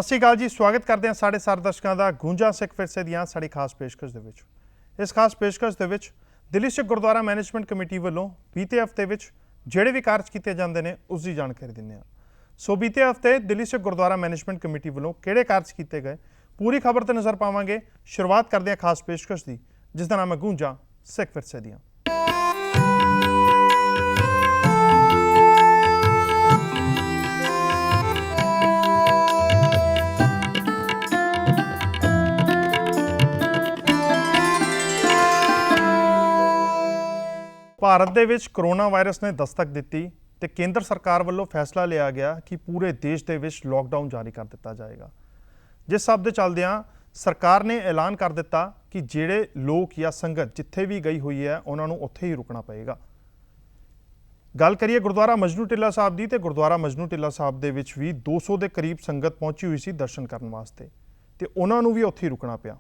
ਸਤਿ ਸ਼੍ਰੀ ਅਕਾਲ ਜੀ। ਸਵਾਗਤ ਕਰਦੇ ਹਾਂ ਸਾਡੇ ਸਾਰੇ ਦਰਸ਼ਕਾਂ ਦਾ ਗੂੰਜਾਂ ਸਿੱਖ ਵਿਰਸੇ ਦੀਆਂ ਸਾਡੀ ਖਾਸ ਪੇਸ਼ਕਸ਼ ਦੇ ਵਿੱਚ। ਇਸ ਖਾਸ ਪੇਸ਼ਕਸ਼ ਦੇ ਵਿੱਚ ਦਿੱਲੀ ਸਿੱਖ ਗੁਰਦੁਆਰਾ ਮੈਨੇਜਮੈਂਟ ਕਮੇਟੀ ਵੱਲੋਂ ਬੀਤੇ ਹਫ਼ਤੇ ਵਿੱਚ ਜਿਹੜੇ ਵੀ ਕਾਰਜ ਕੀਤੇ ਜਾਂਦੇ ਨੇ ਉਸ ਦੀ ਜਾਣਕਾਰੀ ਦਿੰਦੇ ਹਾਂ। ਸੋ ਬੀਤੇ ਹਫ਼ਤੇ ਦਿੱਲੀ ਸਿੱਖ ਗੁਰਦੁਆਰਾ ਮੈਨੇਜਮੈਂਟ ਕਮੇਟੀ ਵੱਲੋਂ ਕਿਹੜੇ ਕਾਰਜ ਕੀਤੇ ਗਏ ਪੂਰੀ ਖਬਰ ਤੇ ਨਜ਼ਰ ਪਾਵਾਂਗੇ। ਸ਼ੁਰੂਆਤ ਕਰਦੇ ਹਾਂ ਖਾਸ ਪੇਸ਼ਕਸ਼ ਦੀ, ਜਿਸ ਦਾ ਨਾਮ ਹੈ ਗੂੰਜਾਂ ਸਿੱਖ ਵਿਰਸੇ ਦੀਆਂ। ਭਾਰਤ ਦੇ ਵਿੱਚ ਕਰੋਨਾ ਵਾਇਰਸ ਨੇ ਦਸਤਕ ਦਿੱਤੀ ਤੇ ਕੇਂਦਰ ਸਰਕਾਰ ਵੱਲੋਂ ਫੈਸਲਾ ਲਿਆ ਗਿਆ ਕਿ ਪੂਰੇ ਦੇਸ਼ ਦੇ ਵਿੱਚ ਲੋਕਡਾਊਨ ਜਾਰੀ ਕਰ ਦਿੱਤਾ ਜਾਏਗਾ। ਜਿਸ ਸਭ ਦੇ ਚੱਲਦਿਆਂ ਸਰਕਾਰ ਨੇ ਐਲਾਨ ਕਰ ਦਿੱਤਾ ਕਿ ਜਿਹੜੇ ਲੋਕ ਜਾਂ ਸੰਗਤ ਜਿੱਥੇ ਵੀ ਗਈ ਹੋਈ ਹੈ ਉਹਨਾਂ ਨੂੰ ਉੱਥੇ ਹੀ ਰੁਕਣਾ ਪਏਗਾ। ਗੱਲ ਕਰੀਏ ਗੁਰਦੁਆਰਾ ਮਜਨੂ ਟਿੱਲਾ ਸਾਹਿਬ ਦੀ, ਤੇ ਗੁਰਦੁਆਰਾ ਮਜਨੂ ਟਿੱਲਾ ਸਾਹਿਬ ਦੇ ਵਿੱਚ ਵੀ 200 ਦੇ ਕਰੀਬ ਸੰਗਤ ਪਹੁੰਚੀ ਹੋਈ ਸੀ ਦਰਸ਼ਨ ਕਰਨ ਵਾਸਤੇ, ਤੇ ਉਹਨਾਂ ਨੂੰ ਵੀ ਉੱਥੇ ਹੀ ਰੁਕਣਾ ਪਿਆ।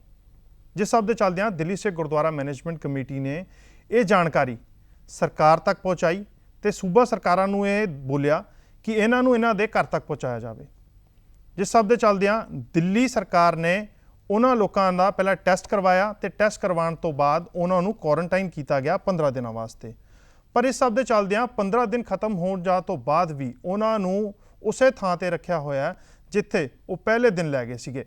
ਜਿਸ ਸਭ ਦੇ ਚੱਲਦਿਆਂ ਦਿੱਲੀ ਸਿੱਖ ਗੁਰਦੁਆਰਾ ਮੈਨੇਜਮੈਂਟ ਕਮੇਟੀ ਨੇ ਇਹ ਜਾਣਕਾਰੀ ਸਰਕਾਰ ਤੱਕ ਪਹੁੰਚਾਈ ਤੇ ਸੂਬਾ ਸਰਕਾਰਾਂ ਨੂੰ ਇਹ ਬੋਲਿਆ ਕਿ ਇਹਨਾਂ ਨੂੰ ਇਹਨਾਂ ਦੇ ਘਰ ਤੱਕ ਪਹੁੰਚਾਇਆ ਜਾਵੇ। ਜਿਸ ਸਭ ਦੇ ਚੱਲਦਿਆਂ ਦਿੱਲੀ ਸਰਕਾਰ ਨੇ ਉਹਨਾਂ ਲੋਕਾਂ ਦਾ ਪਹਿਲਾਂ ਟੈਸਟ ਕਰਵਾਇਆ ਤੇ ਟੈਸਟ ਕਰਵਾਉਣ ਤੋਂ ਬਾਅਦ ਉਹਨਾਂ ਨੂੰ ਕੁਆਰੰਟਾਈਨ ਕੀਤਾ ਗਿਆ 15 ਦਿਨਾਂ ਵਾਸਤੇ। ਪਰ ਇਸ ਸਭ ਦੇ ਚੱਲਦਿਆਂ 15 ਦਿਨ ਖਤਮ ਹੋਣ ਜਾ ਤੋਂ ਬਾਅਦ ਵੀ ਉਹਨਾਂ ਨੂੰ ਉਸੇ ਥਾਂ ਤੇ ਰੱਖਿਆ ਹੋਇਆ ਜਿੱਥੇ ਉਹ ਪਹਿਲੇ ਦਿਨ ਲੈ ਗਏ ਸੀਗੇ।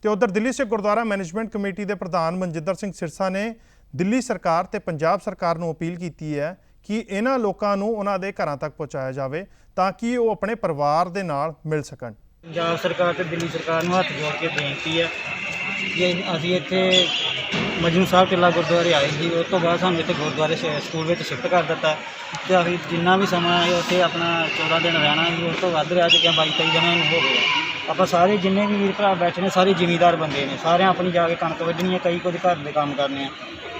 ਤੇ ਉਧਰ ਦਿੱਲੀ ਸਿੱਖ ਗੁਰਦੁਆਰਾ ਮੈਨੇਜਮੈਂਟ ਕਮੇਟੀ ਦੇ ਪ੍ਰਧਾਨ ਮਨਜਿੰਦਰ ਸਿੰਘ ਸਿਰਸਾ ਨੇ ਦਿੱਲੀ ਸਰਕਾਰ ਤੇ ਪੰਜਾਬ ਸਰਕਾਰ ਨੂੰ ਅਪੀਲ ਕੀਤੀ ਹੈ ਕਿ ਇਹਨਾਂ ਲੋਕਾਂ ਨੂੰ ਉਹਨਾਂ ਦੇ ਘਰਾਂ ਤੱਕ ਪਹੁੰਚਾਇਆ ਜਾਵੇ ਤਾਂ ਕਿ ਉਹ ਆਪਣੇ ਪਰਿਵਾਰ ਦੇ ਨਾਲ ਮਿਲ ਸਕਣ। ਪੰਜਾਬ ਸਰਕਾਰ ਤੇ ਦਿੱਲੀ ਸਰਕਾਰ ਨੂੰ ਹੱਥ ਜੋੜ ਕੇ ਬੇਨਤੀ ਹੈ ਕਿ ਅਸੀਂ ਇੱਥੇ ਮਜਨੂ ਸਾਹਿਬ ਟਿੱਲਾ ਗੁਰਦੁਆਰੇ ਆਏ ਸੀ, ਉਸ ਤੋਂ ਬਾਅਦ ਸਾਨੂੰ ਇੱਥੇ ਗੁਰਦੁਆਰੇ ਸਕੂਲ ਵਿੱਚ ਸ਼ਿਫਟ ਕਰ ਦਿੱਤਾ ਤੇ ਅਸੀਂ ਜਿੰਨਾ ਵੀ ਸਮਾਂ ਹੈ ਉੱਥੇ ਆਪਣਾ 14 ਦਿਨ ਰਹਿਣਾ ਸੀ, ਉਸ ਤੋਂ ਵੱਧ ਰਿਹਾ ਚੁੱਕਿਆ 22-23 ਦਿਨਾਂ ਨੂੰ ਹੋ ਗਏ। ਆਪਾਂ ਸਾਰੇ ਜਿੰਨੇ ਵੀ ਵੀਰ ਭਰਾ ਬੈਠੇ ਨੇ ਸਾਰੇ ਜ਼ਿਮੀਂਦਾਰ ਬੰਦੇ ਨੇ, ਸਾਰਿਆਂ ਆਪਣੀ ਜਾ ਕੇ ਕਣਕ ਵੱਢਣੀ ਹੈ, ਕਈ ਕੁਝ ਘਰ ਦੇ ਕੰਮ ਕਰਨੇ ਆ,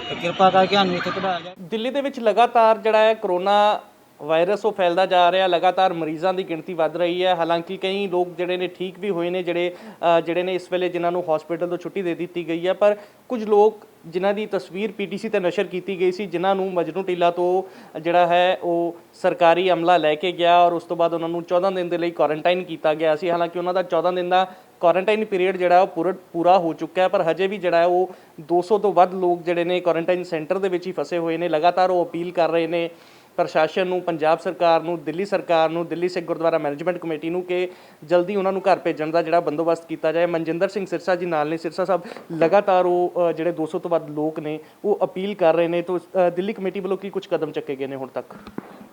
ਤੇ ਕਿਰਪਾ ਕਰਕੇ ਸਾਨੂੰ ਇੱਥੇ ਕਢਾਇਆ ਜਾਏ। ਦਿੱਲੀ ਦੇ ਵਿੱਚ ਲਗਾਤਾਰ ਜਿਹੜਾ ਹੈ ਕਰੋਨਾ ਵਾਇਰਸ ਉਹ ਫੈਲਦਾ ਜਾ ਰਿਹਾ, ਲਗਾਤਾਰ ਮਰੀਜ਼ਾਂ ਦੀ ਗਿਣਤੀ ਵੱਧ ਰਹੀ ਹੈ। ਹਾਲਾਂਕਿ ਕਈ ਲੋਕ ਜਿਹੜੇ ਨੇ ਠੀਕ ਵੀ ਹੋਏ ਨੇ, ਜਿਹੜੇ ਨੇ ਇਸ ਵੇਲੇ ਜਿਨ੍ਹਾਂ ਨੂੰ ਹਸਪੀਟਲ ਤੋਂ ਛੁੱਟੀ ਦੇ ਦਿੱਤੀ ਗਈ ਹੈ, ਪਰ ਕੁਝ ਲੋਕ ਜਿਨ੍ਹਾਂ ਦੀ ਤਸਵੀਰ ਪੀਟੀਸੀ ਤੇ ਨਸ਼ਰ ਕੀਤੀ ਗਈ ਸੀ, ਜਿਨ੍ਹਾਂ ਨੂੰ ਮਜਨੂ ਟਿੱਲਾ ਤੋਂ ਜਿਹੜਾ ਹੈ ਉਹ ਸਰਕਾਰੀ ਅਮਲਾ ਲੈ ਕੇ ਗਿਆ ਔਰ ਉਸ ਤੋਂ ਬਾਅਦ ਉਹਨਾਂ ਨੂੰ 14 ਦਿਨ ਦੇ ਲਈ ਕੁਆਰੰਟਾਈਨ ਕੀਤਾ ਗਿਆ ਸੀ। ਹਾਲਾਂਕਿ ਉਹਨਾਂ ਦਾ 14 ਦਿਨ ਦਾ ਕੁਆਰੰਟਾਈਨ ਪੀਰੀਅਡ ਜਿਹੜਾ ਉਹ ਪੂਰਾ ਹੋ ਚੁੱਕਾ ਹੈ, ਪਰ ਹਜੇ ਵੀ ਜਿਹੜਾ ਹੈ ਉਹ 200 ਤੋਂ ਵੱਧ ਲੋਕ ਜਿਹੜੇ ਨੇ ਕੁਆਰੰਟਾਈਨ ਸੈਂਟਰ ਦੇ ਵਿੱਚ ਹੀ ਫਸੇ ਹੋਏ ਨੇ। ਲਗਾਤਾਰ ਉਹ ਅਪੀਲ ਕਰ ਰਹੇ ਨੇ ਪ੍ਰਸ਼ਾਸਨ ਨੂੰ, ਪੰਜਾਬ ਸਰਕਾਰ ਨੂੰ, ਦਿੱਲੀ ਸਰਕਾਰ ਨੂੰ, ਦਿੱਲੀ ਸਿੱਖ ਗੁਰਦੁਆਰਾ ਮੈਨੇਜਮੈਂਟ ਕਮੇਟੀ ਨੂੰ ਕਿ ਜਲਦੀ ਉਹਨਾਂ ਨੂੰ ਘਰ ਭੇਜਣ ਦਾ ਜਿਹੜਾ ਬੰਦੋਬਸਤ ਕੀਤਾ ਜਾਏ। ਮਨਜਿੰਦਰ ਸਿੰਘ ਸਿਰਸਾ ਜੀ ਨਾਲ ਨੇ। ਸਿਰਸਾ ਸਾਹਿਬ, ਲਗਾਤਾਰ ਉਹ ਜਿਹੜੇ 200 ਤੋਂ ਵੱਧ ਲੋਕ ਨੇ ਉਹ ਅਪੀਲ ਕਰ ਰਹੇ ਨੇ, ਤਾਂ ਦਿੱਲੀ ਕਮੇਟੀ ਵੱਲੋਂ ਕੀ ਕੁਝ ਕਦਮ ਚੱਕੇ ਗਏ ਨੇ ਹੁਣ ਤੱਕ?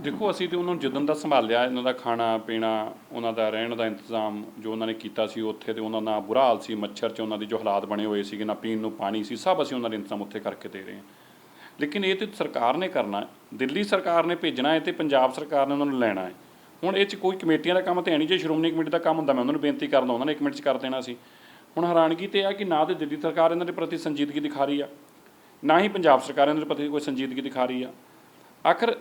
ਦੇਖੋ, ਅਸੀਂ ਤਾਂ ਉਹਨਾਂ ਨੂੰ ਜਦੋਂ ਦਾ ਸੰਭਾਲਿਆ, ਇਹਨਾਂ ਦਾ ਖਾਣਾ ਪੀਣਾ, ਉਹਨਾਂ ਦਾ ਰਹਿਣ ਦਾ ਇੰਤਜ਼ਾਮ ਜੋ ਉਹਨਾਂ ਨੇ ਕੀਤਾ ਸੀ ਉੱਥੇ, ਤੇ ਉਹਨਾਂ ਦਾ ਬੁਰਾ ਹਾਲ ਸੀ, ਮੱਛਰ 'ਚ ਉਹਨਾਂ ਦੀ ਜੋ ਹਾਲਾਤ ਬਣੇ ਹੋਏ ਸੀਗੇ, ਨਾ ਪੀਣ ਨੂੰ ਪਾਣੀ ਸੀ, ਸਭ ਅਸੀਂ ਉਹਨਾਂ ਦੇ ਇੰਤਜ਼ਾਮ ਉੱਥੇ ਕਰਕੇ ਦੇ ਰਹੇ ਹਾਂ। ਲੇਕਿਨ ਇਹ ਤਾਂ ਸਰਕਾਰ ਨੇ ਕਰਨਾ ਹੈ, ਦਿੱਲੀ ਸਰਕਾਰ ਨੇ ਭੇਜਣਾ ਹੈ ਤੇ ਪੰਜਾਬ ਸਰਕਾਰ ਨੇ ਉਹਨਾਂ ਨੂੰ ਲੈਣਾ ਹੈ। ਹੁਣ ਇਹ 'ਚ ਕੋਈ ਕਮੇਟੀਆਂ ਦਾ ਕੰਮ ਤਾਂ ਹੈ ਨਹੀਂ। ਜੇ ਸ਼੍ਰੋਮਣੀ ਕਮੇਟੀ ਦਾ ਕੰਮ ਹੁੰਦਾ ਮੈਂ ਉਹਨਾਂ ਨੂੰ ਬੇਨਤੀ ਕਰਦਾ, ਉਹਨਾਂ ਨੇ 1 ਮਿੰਟ 'ਚ ਕਰ ਦੇਣਾ ਸੀ। ਹੁਣ ਹੈਰਾਨਗੀ ਤਾਂ ਇਹ ਆ ਕਿ ਨਾ ਤਾਂ ਦਿੱਲੀ ਸਰਕਾਰ ਇਹਨਾਂ ਦੇ ਪ੍ਰਤੀ ਸੰਜੀਦਗੀ ਦਿਖਾ ਰਹੀ ਆ, ਨਾ ਹੀ ਪੰਜਾਬ ਸਰਕਾਰ ਇਹਨਾਂ ਦੇ ਪ੍ਰਤੀ ਕੋਈ ਸੰਜੀਦਗੀ ਦਿਖਾ ਰਹੀ ਆ। ਆਖਰ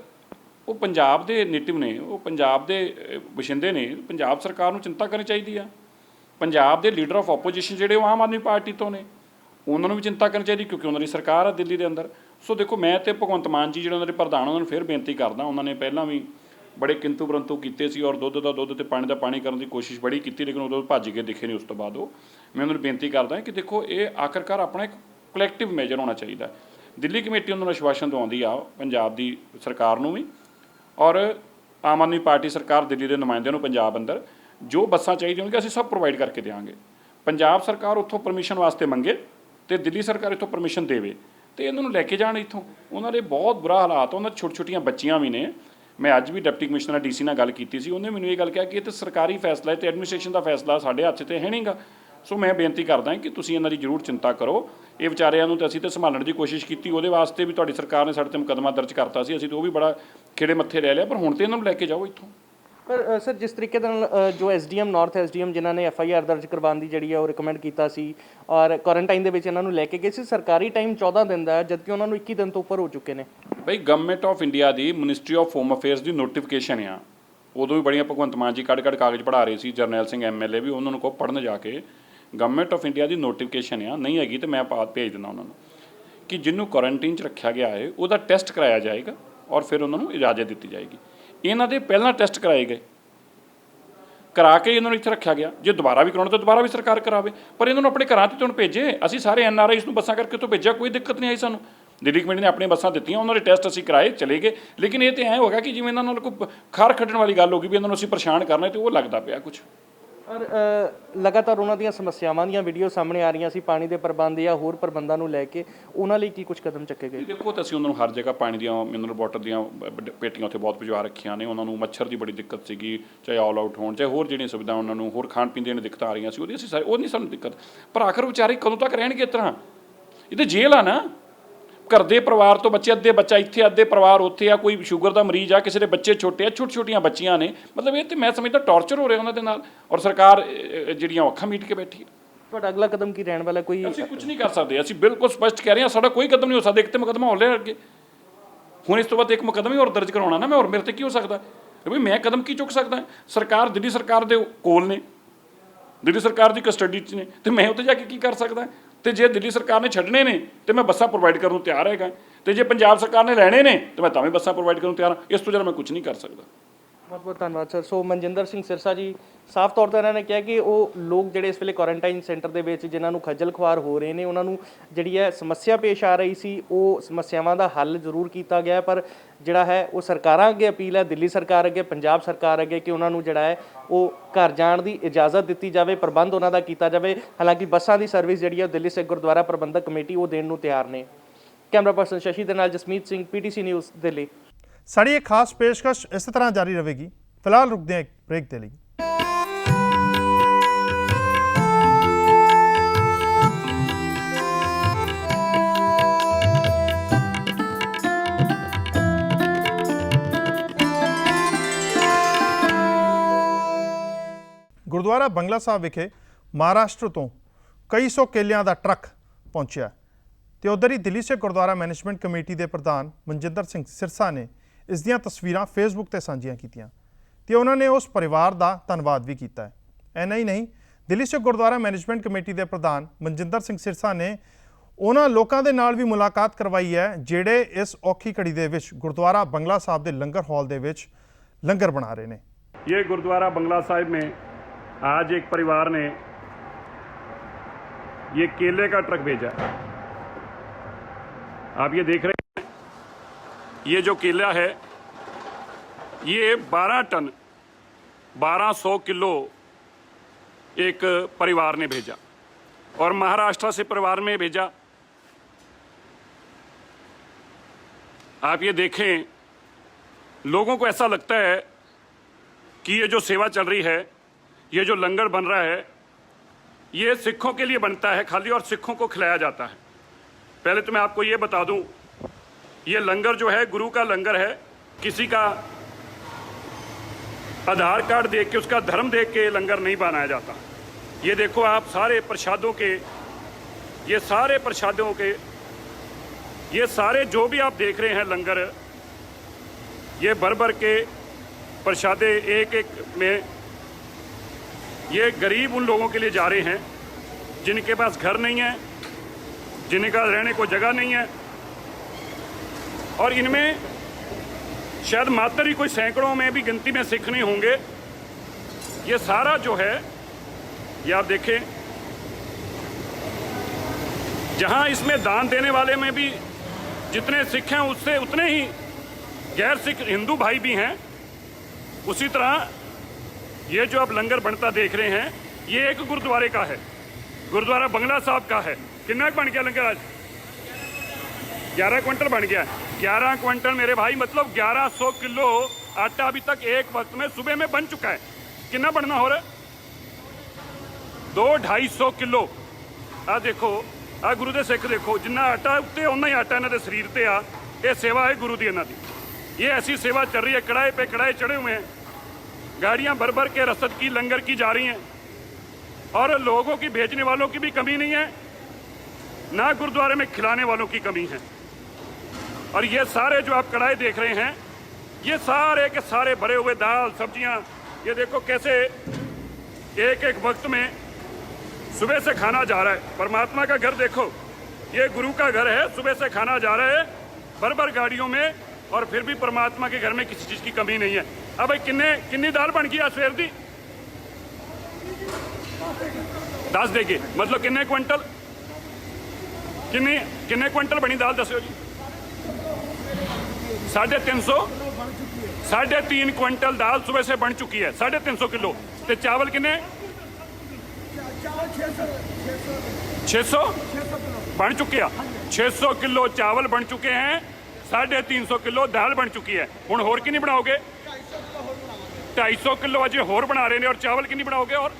ਉਹ ਪੰਜਾਬ ਦੇ ਨੇਟਿਵ ਨੇ, ਉਹ ਪੰਜਾਬ ਦੇ ਵਸਿੰਦੇ ਨੇ, ਪੰਜਾਬ ਸਰਕਾਰ ਨੂੰ ਚਿੰਤਾ ਕਰਨੀ ਚਾਹੀਦੀ ਆ। ਪੰਜਾਬ ਦੇ ਲੀਡਰ ਆਫ ਆਪੋਜੀਸ਼ਨ ਜਿਹੜੇ ਉਹ ਆਮ ਆਦਮੀ ਪਾਰਟੀ ਤੋਂ ਨੇ, ਉਹਨਾਂ ਨੂੰ ਵੀ ਚਿੰਤਾ ਕਰਨੀ ਚਾਹੀਦੀ ਕਿਉਂਕਿ ਉਹਨਾਂ ਦੀ ਸਰਕਾਰ ਆ ਦਿੱਲੀ ਦੇ ਅੰਦਰ। ਸੋ ਦੇਖੋ, ਮੈਂ ਤੇ ਭਗਵੰਤ ਮਾਨ ਜੀ ਜਿਹੜੇ ਉਹਨਾਂ ਦੇ ਪ੍ਰਧਾਨ, ਉਹਨਾਂ ਨੂੰ ਫਿਰ ਬੇਨਤੀ ਕਰਦਾ। ਉਹਨਾਂ ਨੇ ਪਹਿਲਾਂ ਵੀ ਬੜੇ ਕਿੰਤੂ ਪਰੰਤੂ ਕੀਤੇ ਸੀ ਔਰ ਦੁੱਧ ਦਾ ਦੁੱਧ ਤੇ ਪਾਣੀ ਦਾ ਪਾਣੀ ਕਰਨ ਦੀ ਕੋਸ਼ਿਸ਼ ਬੜੀ ਕੀਤੀ, ਲੇਕਿਨ ਉਦੋਂ ਭੱਜ ਕੇ ਦਿਖੇ ਨਹੀਂ। ਉਸ ਤੋਂ ਬਾਅਦ ਮੈਂ ਉਹਨਾਂ ਨੂੰ ਬੇਨਤੀ ਕਰਦਾ ਕਿ ਦੇਖੋ, ਇਹ ਆਖਰਕਾਰ ਆਪਣਾ ਇੱਕ ਕਲੈਕਟਿਵ ਮੇਜਰ ਹੋਣਾ ਚਾਹੀਦਾ। ਦਿੱਲੀ ਕਮੇਟੀ ਉਹਨਾਂ ਨੂੰ ਆਸ਼ਵਾਸਨ ਦਵਾਉਂਦੀ ਆ ਪੰਜਾਬ ਦੀ ਸਰਕਾਰ ਨੂੰ ਵੀ, ਔਰ ਆਮ ਆਦਮੀ ਪਾਰਟੀ ਸਰਕਾਰ ਦਿੱਲੀ ਦੇ ਨੁਮਾਇੰਦਿਆਂ ਨੂੰ ਪੰਜਾਬ ਅੰਦਰ ਜੋ ਬੱਸਾਂ ਚਾਹੀਦੀਆਂ ਹੋਣਗੀਆਂ ਅਸੀਂ ਸਭ ਪ੍ਰੋਵਾਈਡ ਕਰਕੇ ਦੇਵਾਂਗੇ। ਪੰਜਾਬ ਸਰਕਾਰ ਉੱਥੋਂ ਪਰਮਿਸ਼ਨ ਵਾਸਤੇ ਮੰਗੇ ਤੇ ਦਿੱਲੀ ਸਰਕਾਰ ਇੱਥੋਂ ਪਰਮਿਸ਼ਨ ਦੇਵੇ ਤੇ ਇਹਨਾਂ ਨੂੰ ਲੈ ਕੇ ਜਾਣ ਇੱਥੋਂ। ਉਹਨਾਂ ਦੇ ਬਹੁਤ ਬੁਰਾ ਹਾਲਾਤ, ਉਹਨਾਂ ਛੋਟੀਆਂ ਬੱਚੀਆਂ ਵੀ ਨੇ। ਮੈਂ ਅੱਜ ਵੀ ਡਿਪਟੀ ਕਮਿਸ਼ਨਰ DC ਨਾਲ ਗੱਲ ਕੀਤੀ ਸੀ, ਉਹਨੇ ਮੈਨੂੰ ਇਹ ਗੱਲ ਕਿਹਾ ਕਿ ਇਹ ਤਾਂ ਸਰਕਾਰੀ ਫੈਸਲਾ ਹੈ ਤੇ ਐਡਮਿਨਿਸਟ੍ਰੇਸ਼ਨ ਦਾ ਫੈਸਲਾ ਸਾਡੇ ਹੱਥ 'ਚ ਤੇ ਹੈ ਨਹੀਂਗਾ। ਸੋ ਮੈਂ ਬੇਨਤੀ ਕਰਦਾ ਕਿ ਤੁਸੀਂ ਇਹਨਾਂ ਦੀ ਜ਼ਰੂਰ ਚਿੰਤਾ ਕਰੋ। ਇਹ ਵਿਚਾਰਿਆਂ ਨੂੰ ਤਾਂ ਅਸੀਂ ਤਾਂ ਸੰਭਾਲਣ ਦੀ ਕੋਸ਼ਿਸ਼ ਕੀਤੀ, ਉਹਦੇ ਵਾਸਤੇ ਵੀ ਤੁਹਾਡੀ ਸਰਕਾਰ ਨੇ ਸਾਡੇ 'ਤੇ ਮੁਕੱਦਮਾ ਦਰਜ ਕਰਤਾ ਸੀ, ਅਸੀਂ ਤਾਂ ਉਹ ਵੀ ਬੜਾ ਖੇੜੇ ਮੱਥੇ ਲੈ ਲਿਆ, ਪਰ ਹੁਣ ਤਾਂ ਇਹਨਾਂ ਨੂੰ ਲੈ ਕੇ ਜਾਓ ਇੱਥੋਂ। ਪਰ ਸਰ, ਜਿਸ ਤਰੀਕੇ ਨਾਲ ਜੋ SDM ਨਾਰਥ SDM ਜਿਨ੍ਹਾਂ ਨੇ FIR ਦਰਜ ਕਰਵਾਉਣ ਦੀ ਜਿਹੜੀ ਹੈ ਉਹ ਰਿਕਮੈਂਡ ਕੀਤਾ ਸੀ ਔਰ ਕੁਆਰੰਟਾਈਨ ਦੇ ਵਿੱਚ ਇਹਨਾਂ ਨੂੰ ਲੈ ਕੇ ਗਏ ਸੀ, ਸਰਕਾਰੀ ਟਾਈਮ 14 ਦਿਨ ਦਾ ਹੈ ਜਦਕਿ ਉਹਨਾਂ ਨੂੰ 21 ਦਿਨ ਤੋਂ ਉੱਪਰ ਹੋ ਚੁੱਕੇ ਨੇ। ਬਈ government of India the ministry of home affairs the notification ਆ, ਉਦੋਂ ਵੀ ਬੜੀਆਂ ਭਗਵੰਤ ਮਾਨ ਜੀ ਕੱਢ ਕਾਗਜ਼ ਪੜ੍ਹਾ ਰਹੇ ਸੀ, ਜਰਨੈਲ ਸਿੰਘ MLA ਵੀ, ਉਹਨਾਂ ਨੂੰ ਕਹੋ ਪੜ੍ਹਨ ਜਾ ਕੇ। Government of India the notification ਆ, ਨਹੀਂ ਹੈਗੀ ਤਾਂ ਮੈਂ ਭੇਜ ਦਿੰਦਾ ਉਹਨਾਂ ਨੂੰ ਕਿ ਜਿਹਨੂੰ ਕੁਆਰੰਟੀਨ 'ਚ ਰੱਖਿਆ ਗਿਆ ਹੈ ਉਹਦਾ ਟੈਸਟ ਕਰਾਇਆ ਜਾਏਗਾ ਔਰ ਫਿਰ ਉਹਨਾਂ ਨੂੰ ਇਜਾਜ਼ਤ ਦਿੱਤੀ ਜਾਏਗੀ। ਇਹਨਾਂ ਦੇ ਪਹਿਲਾਂ ਟੈਸਟ ਕਰਾਏ ਗਏ ਕਰਾ ਕੇ ਇਹਨਾਂ ਨੂੰ ਇੱਥੇ ਰੱਖਿਆ ਗਿਆ। ਜੇ ਦੁਬਾਰਾ ਵੀ ਕਰਾਉਣਾ ਤਾਂ ਦੁਬਾਰਾ ਵੀ ਸਰਕਾਰ ਕਰਾਵੇ, ਪਰ ਇਹਨਾਂ ਨੂੰ ਆਪਣੇ ਘਰਾਂ 'ਤੇ ਹੁਣ ਭੇਜੇ। ਅਸੀਂ ਸਾਰੇ NRIs ਨੂੰ ਬੱਸਾਂ ਕਰਕੇ ਉੱਥੋਂ ਭੇਜਿਆ, ਕੋਈ ਦਿੱਕਤ ਨਹੀਂ ਆਈ ਸਾਨੂੰ। ਦਿੱਲੀ ਕਮੇਟੀ ਨੇ ਆਪਣੀਆਂ ਬੱਸਾਂ ਦਿੱਤੀਆਂ, ਉਹਨਾਂ ਦੇ ਟੈਸਟ ਅਸੀਂ ਕਰਾਏ, ਚਲੇ ਗਏ। ਲੇਕਿਨ ਇਹ ਤਾਂ ਐਂ ਹੋ ਗਿਆ ਕਿ ਜਿਵੇਂ ਇਹਨਾਂ ਨਾਲ ਕੋਈ ਖਾਰ ਕੱਢਣ ਵਾਲੀ ਗੱਲ ਹੋ ਗਈ ਵੀ ਇਹਨਾਂ ਨੂੰ ਅਸੀਂ ਪਰੇਸ਼ਾਨ ਕਰਨਾ, ਤੇ ਉਹ ਲੱਗਦਾ ਪਿਆ ਕੁਛ। ਪਰ ਲਗਾਤਾਰ ਉਹਨਾਂ ਦੀਆਂ ਸਮੱਸਿਆਵਾਂ ਦੀਆਂ ਵੀਡੀਓ ਸਾਹਮਣੇ ਆ ਰਹੀਆਂ ਸੀ, ਪਾਣੀ ਦੇ ਪ੍ਰਬੰਧ ਜਾਂ ਹੋਰ ਪ੍ਰਬੰਧਾਂ ਨੂੰ ਲੈ ਕੇ। ਉਹਨਾਂ ਲਈ ਕੀ ਕੁਝ ਕਦਮ ਚੱਕੇ ਗਏ? ਦੇਖੋ, ਤਾਂ ਅਸੀਂ ਉਹਨਾਂ ਨੂੰ ਹਰ ਜਗ੍ਹਾ ਪਾਣੀ ਦੀਆਂ ਮਿਨਰਲ ਵਾਟਰ ਦੀਆਂ ਪੇਟੀਆਂ ਉੱਥੇ ਬਹੁਤ ਭਿਜਵਾ ਰੱਖੀਆਂ ਨੇ। ਉਹਨਾਂ ਨੂੰ ਮੱਛਰ ਦੀ ਬੜੀ ਦਿੱਕਤ ਸੀਗੀ, ਚਾਹੇ ਆਲ ਆਊਟ ਹੋਣ, ਚਾਹੇ ਹੋਰ ਜਿਹੜੀਆਂ ਸੁਵਿਧਾ ਉਹਨਾਂ ਨੂੰ ਹੋਰ ਖਾਣ ਪੀਣ ਦੀਆਂ ਦਿੱਕਤਾਂ ਆ ਰਹੀਆਂ ਸੀ, ਉਹਦੀ ਅਸੀਂ ਉਹ ਨਹੀਂ ਸਾਨੂੰ ਦਿੱਕਤ। ਪਰ ਆਖਰ ਵਿਚਾਰੇ ਕਦੋਂ ਤੱਕ ਰਹਿਣਗੇ ਇਸ ਤਰ੍ਹਾਂ? ਇਹ ਤਾਂ ਜੇਲ੍ਹ ਆ ਨਾ। ਘਰ ਦੇ ਪਰਿਵਾਰ ਤੋਂ ਬੱਚੇ, ਅੱਧੇ ਬੱਚਾ ਇੱਥੇ, ਅੱਧੇ ਪਰਿਵਾਰ ਉੱਥੇ ਆ। ਕੋਈ ਸ਼ੂਗਰ ਦਾ ਮਰੀਜ਼ ਆ, ਕਿਸੇ ਦੇ ਬੱਚੇ ਛੋਟੇ ਆ, ਛੋਟੀਆਂ ਬੱਚੀਆਂ ਨੇ। ਮਤਲਬ ਇਹ ਤੇ ਮੈਂ ਸਮਝਦਾ ਟੌਰਚਰ ਹੋ ਰਿਹਾ ਉਹਨਾਂ ਦੇ ਨਾਲ, ਔਰ ਸਰਕਾਰ ਜਿਹੜੀਆਂ ਅੱਖਾਂ ਮੀਟ ਕੇ ਬੈਠੀ ਹੈ। ਤੁਹਾਡਾ ਅਗਲਾ ਕਦਮ ਕੀ ਰਹਿਣ ਵਾਲਾ? ਕੋਈ ਅਸੀਂ ਕੁਝ ਨਹੀਂ ਕਰ ਸਕਦੇ। ਅਸੀਂ ਬਿਲਕੁਲ ਸਪਸ਼ਟ ਕਹਿ ਰਹੇ ਹਾਂ, ਸਾਡਾ ਕੋਈ ਕਦਮ ਨਹੀਂ ਹੋ ਸਕਦਾ। ਇੱਕ ਤੇ ਮੁਕੱਦਮਾ ਹੋ ਲਿਆ ਅੱਗੇ, ਹੁਣ ਇਸ ਤੋਂ ਬਾਅਦ ਇੱਕ ਮੁਕੱਦਮਾ ਹੀ ਹੋਰ ਦਰਜ ਕਰਾਉਣਾ ਨਾ ਮੈਂ, ਹੋਰ ਮੇਰੇ ਤੇ ਕੀ ਹੋ ਸਕਦਾ? ਵੀ ਮੈਂ ਕਦਮ ਕੀ ਚੁੱਕ ਸਕਦਾ? ਸਰਕਾਰ ਦਿੱਲੀ ਸਰਕਾਰ ਦੇ ਕੋਲ ਨੇ, ਦਿੱਲੀ ਸਰਕਾਰ ਦੀ ਕਸਟਡੀ 'ਚ ਨੇ, ਤੇ ਮੈਂ ਉੱਥੇ ਜਾ ਕੇ ਕੀ ਕਰ ਸਕਦਾ? ਤੇ ਜੇ ਦਿੱਲੀ ਸਰਕਾਰ ਨੇ ਛੱਡਣੇ ਨੇ ਤੇ ਮੈਂ ਬੱਸਾਂ ਪ੍ਰੋਵਾਈਡ ਕਰਨ ਨੂੰ ਤਿਆਰ ਹੈਗਾ, ਤੇ ਜੇ ਪੰਜਾਬ ਸਰਕਾਰ ਨੇ ਲੈਣੇ ਨੇ ਤੇ ਮੈਂ ਤਾਂ ਵੀ ਬੱਸਾਂ ਪ੍ਰੋਵਾਈਡ ਕਰਨ ਨੂੰ ਤਿਆਰ ਹਾਂ। ਇਸ ਤੋਂ ਜ਼ਿਆਦਾ ਮੈਂ ਕੁਝ ਨਹੀਂ ਕਰ ਸਕਦਾ। ਬਹੁਤ ਬਹੁਤ ਧੰਨਵਾਦ ਸਰ। ਸੋ ਮਨਜਿੰਦਰ ਸਿੰਘ ਸਿਰਸਾ ਜੀ, ਸਾਫ਼ ਤੌਰ 'ਤੇ ਇਹਨਾਂ ਨੇ ਕਿਹਾ ਕਿ ਉਹ ਲੋਕ ਜਿਹੜੇ ਇਸ ਵੇਲੇ ਕੁਆਰੰਟਾਈਨ ਸੈਂਟਰ ਦੇ ਵਿੱਚ ਜਿਨ੍ਹਾਂ ਨੂੰ ਖੱਜਲ ਖੁਆਰ ਹੋ ਰਹੇ ਨੇ, ਉਹਨਾਂ ਨੂੰ ਜਿਹੜੀ ਹੈ ਸਮੱਸਿਆ ਪੇਸ਼ ਆ ਰਹੀ ਸੀ, ਉਹ ਸਮੱਸਿਆਵਾਂ ਦਾ ਹੱਲ ਜ਼ਰੂਰ ਕੀਤਾ ਗਿਆ। ਪਰ ਜਿਹੜਾ ਹੈ ਉਹ ਸਰਕਾਰਾਂ ਅੱਗੇ ਅਪੀਲ ਹੈ, ਦਿੱਲੀ ਸਰਕਾਰ ਅੱਗੇ, ਪੰਜਾਬ ਸਰਕਾਰ ਅੱਗੇ, ਕਿ ਉਹਨਾਂ ਨੂੰ ਜਿਹੜਾ ਹੈ ਉਹ ਘਰ ਜਾਣ ਦੀ ਇਜਾਜ਼ਤ ਦਿੱਤੀ ਜਾਵੇ, ਪ੍ਰਬੰਧ ਉਹਨਾਂ ਦਾ ਕੀਤਾ ਜਾਵੇ। ਹਾਲਾਂਕਿ ਬੱਸਾਂ ਦੀ ਸਰਵਿਸ ਜਿਹੜੀ ਹੈ ਦਿੱਲੀ ਸਿੱਖ ਗੁਰਦੁਆਰਾ ਪ੍ਰਬੰਧਕ ਕਮੇਟੀ ਉਹ ਦੇਣ ਨੂੰ ਤਿਆਰ ਨੇ। ਕੈਮਰਾ ਪਰਸਨ ਸ਼ਸ਼ੀ ਦੇ ਨਾਲ ਜਸਮੀਤ ਸਿੰਘ, PTC ਨਿਊਜ਼, ਦਿੱਲੀ। ਸਾਡੀ ਇਹ ਖਾਸ ਪੇਸ਼ਕਸ਼ ਇਸੇ ਤਰ੍ਹਾਂ ਜਾਰੀ ਰਹੇਗੀ। ਫਿਲਹਾਲ ਰੁਕਦੇ ਹਾਂ ਇੱਕ ਬ੍ਰੇਕ ਦੇ ਲਈ। ਗੁਰਦੁਆਰਾ ਬੰਗਲਾ ਸਾਹਿਬ ਵਿਖੇ ਮਹਾਰਾਸ਼ਟਰ ਤੋਂ ਕਈ ਸੌ ਕੇਲਿਆਂ ਦਾ ਟਰੱਕ ਪਹੁੰਚਿਆ ਤੇ ਉਧਰ ਹੀ ਦਿੱਲੀ ਸਿੱਖ ਗੁਰਦੁਆਰਾ ਮੈਨੇਜਮੈਂਟ ਕਮੇਟੀ ਦੇ ਪ੍ਰਧਾਨ ਮਨਜਿੰਦਰ ਸਿੰਘ ਸਿਰਸਾ ਨੇ ਇਸ ਦੀਆਂ ਤਸਵੀਰਾਂ ਫੇਸਬੁੱਕ ਤੇ ਸਾਂਝੀਆਂ ਕੀਤੀਆਂ ਤੇ ਉਹਨਾਂ ਨੇ ਉਸ ਪਰਿਵਾਰ ਦਾ ਧੰਨਵਾਦ ਵੀ ਕੀਤਾ ਹੈ। ਐਨਾ ਹੀ ਨਹੀਂ, ਦਿੱਲੀ ਸਿੱਖ ਗੁਰਦੁਆਰਾ ਮੈਨੇਜਮੈਂਟ ਕਮੇਟੀ ਦੇ ਪ੍ਰਧਾਨ ਮਨਜਿੰਦਰ ਸਿੰਘ ਸਿਰਸਾ ਨੇ ਉਹਨਾਂ ਲੋਕਾਂ ਦੇ ਨਾਲ ਵੀ ਮੁਲਾਕਾਤ ਕਰਵਾਈ ਹੈ ਜਿਹੜੇ ਇਸ ਔਖੀ ਘੜੀ ਦੇ ਵਿੱਚ ਗੁਰਦੁਆਰਾ ਬੰਗਲਾ ਸਾਹਿਬ ਦੇ ਲੰਗਰ ਹਾਲ ਦੇ ਵਿੱਚ ਲੰਗਰ ਬਣਾ ਰਹੇ ਨੇ। ये गुरुद्वारा बंगला साहिब में आज एक परिवार ने ये केले का ट्रक भेजा। आप ये देख रहे हैं, ये जो केला है ये 12 टन 1200 किलो एक परिवार ने भेजा, और महाराष्ट्र से परिवार में भेजा। आप ये देखें, लोगों को ऐसा लगता है कि ये जो सेवा चल रही है, ये जो लंगर बन रहा है, ये सिखों के लिए बनता है खाली, और सिखों को खिलाया जाता है। पहले तो मैं आपको ये बता दूं, ये लंगर जो है गुरु का लंगर है। किसी का आधार कार्ड देख के, उसका धर्म देख के लंगर नहीं बनाया जाता। ये देखो आप, सारे प्रसादों के, ये सारे प्रसादों के, ये सारे जो भी आप देख रहे हैं लंगर, ये भर भर के प्रसादे एक एक में, ये गरीब उन लोगों के लिए जा रहे हैं जिनके पास घर नहीं है, जिनका रहने को जगह नहीं है, और इनमें शायद मात्र ही कोई सैकड़ों में भी गिनती में सिख नहीं होंगे। ये सारा जो है, ये आप देखें, जहां इसमें दान देने वाले में भी जितने सिख हैं उससे उतने ही गैर सिख हिंदू भाई भी हैं। उसी तरह ये जो आप लंगर बनता देख रहे हैं, ये एक गुरुद्वारे का है, गुरुद्वारा बंगला साहब का है। कितना बन गया लंगर आज? 11 क्विंटल बन गया। 11 क्विंटल मेरे भाई, मतलब 1100 किलो आटा अभी तक एक वक्त में सुबह में बन चुका है। कितना बनना हो रहा है? 2-250 किलो। आ देखो, आ गुरु दे सिख देखो, जिन्ना आटा उत्ते उन्ना ही आटा इन्हां दे शरीर ते आ। ये सेवा है गुरु दी इन्हां दी। ये ऐसी सेवा चल रही है, कड़ाए पे कड़ाए चढ़े हुए हैं, गाड़ियां भर भर के रसद की लंगर की जा रही हैं, और लोगों की भेजने वालों की भी कमी नहीं है, ना गुरुद्वारे में खिलाने वालों की कमी है। और ये सारे जो आप कड़ाए देख रहे हैं, ये सारे के सारे भरे हुए दाल सब्जियां, ये देखो कैसे एक एक वक्त में सुबह से खाना जा रहा है। परमात्मा का घर देखो, ये गुरु का घर है, सुबह से खाना जा रहा है भर भर गाड़ियों में, और फिर भी परमात्मा के घर में किसी चीज़ की कमी नहीं है। अब भाई किन्नी दाल बन गई आज सवेर दी? 10 देगे मतलब किन्ने क्विंटल किन्ने क्विंटल बनी दाल दस्यो जी 3.5 क्विंटल दाल सुबह से बन चुकी है 350 किलो ते चावल किन्ने 600 बन चुके हैं 600 किलो चावल बन चुके हैं 350 किलो दाल बन चुकी है हुण होर किन्नी बनाओगे 250 किलो अजे होर बना रहे हैं और चावल किन्नी बनाओगे और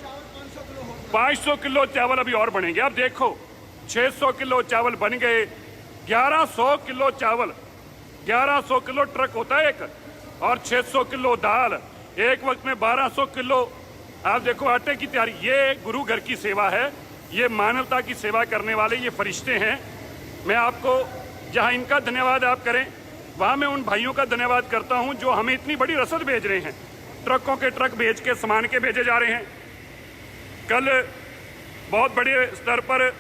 500 किलो चावल अभी और बनेंगे। अब देखो 600 किलो चावल बन गए 1100 किलो चावल 1100 किलो ट्रक होता है एक और 600 किलो दाल एक वक्त में 1200 किलो। आप देखो आटे की तैयारी। ये गुरु घर की सेवा है, ये मानवता की सेवा करने वाले ये फरिश्ते हैं। मैं आपको जहां इनका धन्यवाद आप करें वहां मैं उन भाइयों का धन्यवाद करता हूं जो हमें इतनी बड़ी रसद भेज रहे हैं। ट्रकों के ट्रक भेज के सामान के भेजे जा रहे हैं। कल बहुत बड़े स्तर पर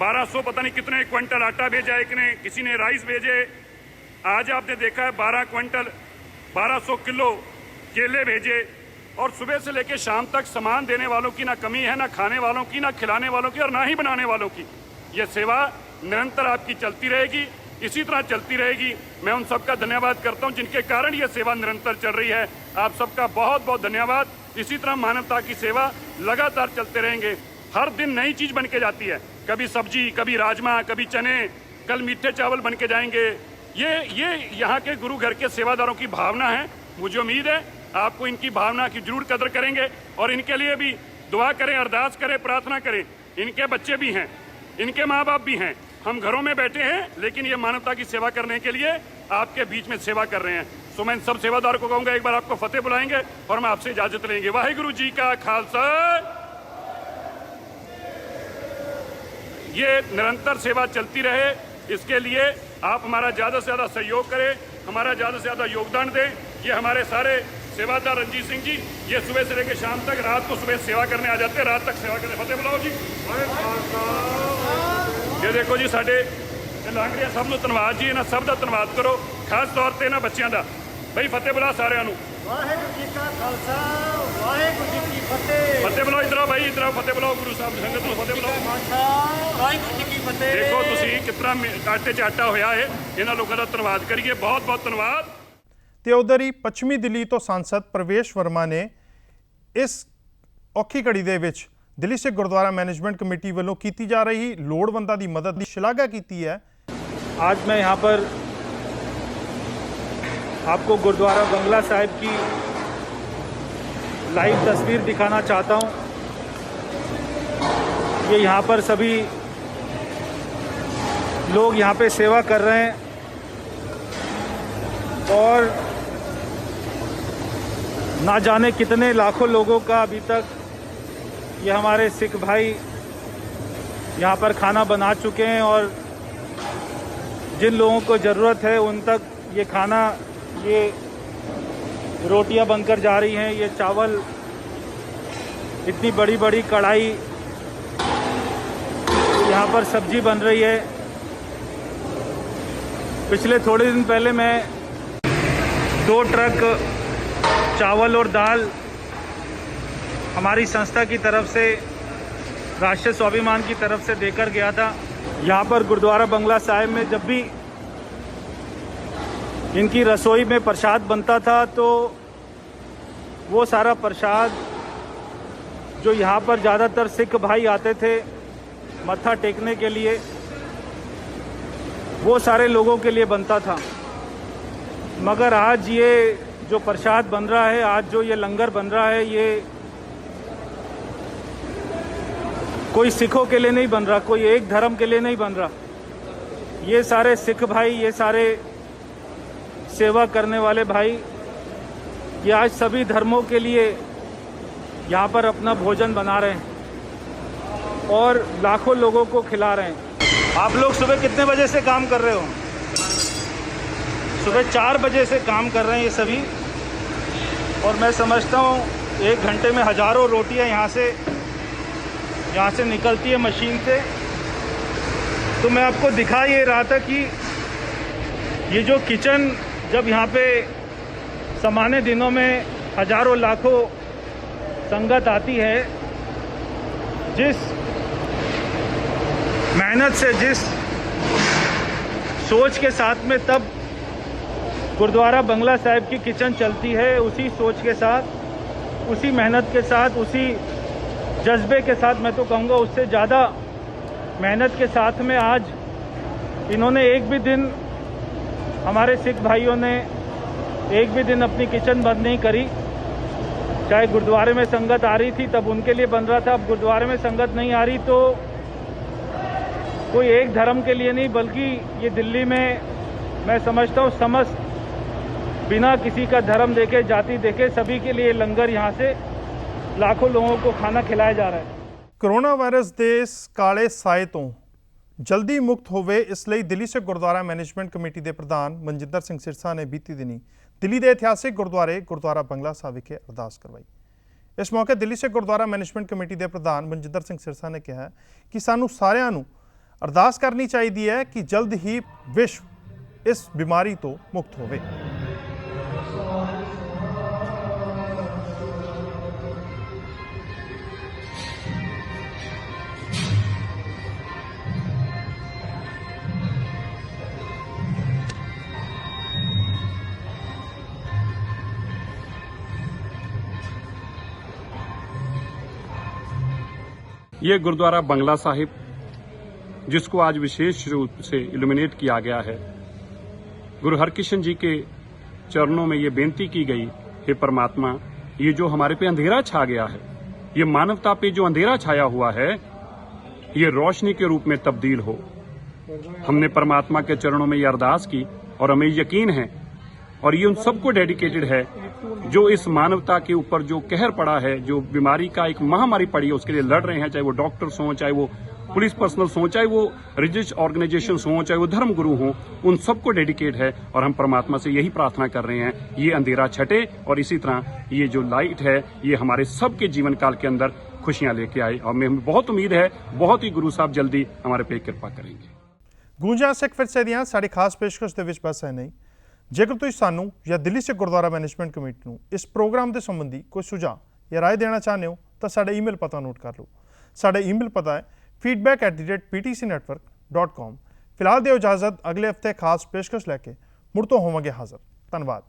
1200 पता नहीं कितने क्विंटल आटा भेजा है, किसी ने राइस भेजे। आज आपने देखा है 12 क्विंटल 1200 किलो केले भेजे और सुबह से लेकर शाम तक सामान देने वालों की ना कमी है, ना खाने वालों की, ना खिलाने वालों की और ना ही बनाने वालों की। यह सेवा निरंतर आपकी चलती रहेगी, इसी तरह चलती रहेगी। मैं उन सबका धन्यवाद करता हूं जिनके कारण यह सेवा निरंतर चल रही है। आप सबका बहुत बहुत धन्यवाद। इसी तरह मानवता की सेवा लगातार चलते रहेंगे। हर दिन नई चीज बन के जाती है, कभी सब्जी, कभी राजमा, कभी चने, कल मीठे चावल बन के जाएंगे। ये यहाँ के गुरु घर के सेवादारों की भावना है। मुझे उम्मीद है आपको इनकी भावना की जरूर कदर करेंगे और इनके लिए भी दुआ करें, अरदास करें, प्रार्थना करें। इनके बच्चे भी हैं, इनके माँ बाप भी हैं। हम घरों में बैठे हैं लेकिन ये मानवता की सेवा करने के लिए आपके बीच में सेवा कर रहे हैं। सो मैं इन सब सेवादारों को कहूँगा एक बार आपको फतेह बुलाएंगे और हम आपसे इजाजत लेंगे। वाहिगुरु जी का खालसा। ये निरंतर सेवा चलती रहे, इसके लिए आप हमारा ज़्यादा से ज़्यादा सहयोग करें, हमारा ज़्यादा से ज़्यादा योगदान दें। ये हमारे सारे सेवादार रंजीत सिंह जी ये सुबह से लेकर शाम तक, रात को सुबह सेवा करने आ जाते हैं, रात तक सेवा करने। फतेह बुलाओ जी। ये देखो जी साडे लांगड़िया सब नूं धन्नवाद जी, इन्हां सब दा धन्नवाद करो, खास तौर ते इन्हां बच्चियां दा। बई फतेह बुला सारिਆਂ ਨੂੰ। ਵਾਹਿਗੁਰੂ ਜੀ ਕਾ ਖਾਲਸਾ ਵਾਹਿਗੁਰੂ ਜੀ ਕੀ ਫਤਿਹ। फतेह बुलाओ इधर आओ भाई, इधर आओ, फतेह बुलाओ गुरु साहब संगत ਨੂੰ फतेह बुलाओ। ਵਾਹਿਗੁਰੂ ਜੀ ਕੀ ਫਤਿਹ। देखो ਤੁਸੀਂ कितना आटे च आटा होया है, इन्हां लोगों ਦਾ ਧੰਨਵਾਦ करिए। बहुत बहुत धन्यवाद। ਤੇ ਉਧਰ ਹੀ ਪੱਛਮੀ ਦਿੱਲੀ ਤੋਂ सांसद ਪ੍ਰਵੇਸ਼ ਵਰਮਾ ਨੇ ਇਸ ਔਖੀ ਘੜੀ ਦੇ ਵਿੱਚ ਦਿੱਲੀ ਸਿੱਖ ਗੁਰਦੁਆਰਾ मैनेजमेंट कमेटी ਵੱਲੋਂ ਕੀਤੀ ਜਾ ਰਹੀ ਲੋੜਵੰਦਾਂ ਦੀ ਮਦਦ ਦੀ ਸ਼ਲਾਘਾ ਕੀਤੀ ਹੈ। आज मैं यहाँ पर आपको गुरुद्वारा बंगला साहिब की लाइव तस्वीर दिखाना चाहता हूँ। ये यहाँ पर सभी लोग यहाँ पे सेवा कर रहे हैं और ना जाने कितने लाखों लोगों का अभी तक ये हमारे सिख भाई यहाँ पर खाना बना चुके हैं और जिन लोगों को ज़रूरत है उन तक ये खाना, ये रोटियां बनकर जा रही हैं, ये चावल, इतनी बड़ी बड़ी कढ़ाई, यहाँ पर सब्जी बन रही है। पिछले थोड़े दिन पहले मैं 2 ट्रक चावल और दाल हमारी संस्था की तरफ से, राष्ट्रीय स्वाभिमान की तरफ से देकर गया था। यहाँ पर गुरुद्वारा बंगला साहिब में जब भी इनकी रसोई में प्रसाद बनता था तो वो सारा प्रसाद जो यहाँ पर ज़्यादातर सिख भाई आते थे मत्था टेकने के लिए, वो सारे लोगों के लिए बनता था। मगर आज ये जो प्रसाद बन रहा है, आज जो ये लंगर बन रहा है, ये कोई सिखों के लिए नहीं बन रहा, कोई एक धर्म के लिए नहीं बन रहा। ये सारे सिख भाई, ये सारे सेवा करने वाले भाई, ये आज सभी धर्मों के लिए यहाँ पर अपना भोजन बना रहे हैं और लाखों लोगों को खिला रहे हैं। आप लोग सुबह कितने बजे से काम कर रहे हो? सुबह 4 बजे से काम कर रहे हैं ये सभी। और मैं समझता हूँ 1 घंटे में हज़ारों रोटियाँ यहाँ से निकलती है मशीन से। तो मैं आपको दिखा ये रहा था कि ये जो किचन, जब यहाँ पे सामान्य दिनों में हज़ारों लाखों संगत आती है जिस मेहनत से, जिस सोच के साथ में तब गुरुद्वारा बंगला साहिब की किचन चलती है, उसी सोच के साथ, उसी मेहनत के साथ, उसी जज्बे के साथ, मैं तो कहूँगा उससे ज़्यादा मेहनत के साथ में आज इन्होंने एक भी दिन, हमारे सिख भाइयों ने एक भी दिन अपनी किचन बंद नहीं करी। चाहे गुरुद्वारे में संगत आ रही थी तब उनके लिए बन रहा था, अब गुरुद्वारे में संगत नहीं आ रही तो कोई एक धर्म के लिए नहीं, बल्कि ये दिल्ली में मैं समझता हूँ समस्त, बिना किसी का धर्म देखे, जाति देखे, सभी के लिए लंगर यहाँ से लाखों लोगों को खाना खिलाया जा रहा है। कोरोना वायरस के इस काले साए तो जल्दी मुक्त होवे इस ਲਈ दिल्ली से गुरुद्वारा मैनेजमेंट कमेटी के प्रधान मनजिंदर सिंह सिरसा ने बीती दिनी दिल्ली के इतिहासिक गुरुद्वारा बंगला साहिब विखे अरदास करवाई। इस मौके दिल्ली से गुरुद्वारा मैनेजमेंट कमेटी के प्रधान मनजिंदर सिंह सिरसा ने कहा कि सानू सारिआं नू अरदास करनी चाहिए है कि जल्द ही विश्व इस बीमारी तो मुक्त होवे। ये गुरुद्वारा बंगला साहिब, जिसको आज विशेष रूप से इल्यूमिनेट किया गया है, गुरु हरकृष्ण जी के चरणों में ये बेनती की गई, हे परमात्मा, ये जो हमारे पे अंधेरा छा गया है, ये मानवता पे जो अंधेरा छाया हुआ है, ये रोशनी के रूप में तब्दील हो। हमने परमात्मा के चरणों में ये अरदास की और हमें यकीन है और ये उन सबको डेडिकेटेड है जो इस मानवता के ऊपर जो कहर पड़ा है, जो बीमारी का एक महामारी पड़ी है, उसके लिए लड़ रहे हैं, चाहे वो डॉक्टर्स हों, चाहे वो पुलिस पर्सनल्स हों, चाहे वो रिलीजियस ऑर्गेनाइजेशंस हों, चाहे वो धर्म गुरु हों, उन सबको डेडिकेट है। और हम परमात्मा से यही प्रार्थना कर रहे हैं, ये अंधेरा छटे और इसी तरह ये जो लाइट है ये हमारे सबके जीवन काल के अंदर खुशियां लेके आए। और हमें बहुत उम्मीद है बहुत ही गुरु साहब जल्दी हमारे पे कृपा करेंगे। गूंजा सिख फिरसे दियां साडी खास पेशकश दे विच बस है नहीं। जेकर तुसीं सानू या दिल्ली से गुरुद्वारा मैनेजमेंट कमेटी नूं इस प्रोग्राम के संबंधी कोई सुझाव या राय देना चाहते हो तो साडा ईमेल पता नोट कर लो। साडा ईमेल पता है feedback@ptcnetwork.com। फिलहाल दिओ इजाजत, अगले हफ्ते खास पेशकश लैके मुड़ तो होवांगे हाज़र। धन्यवाद।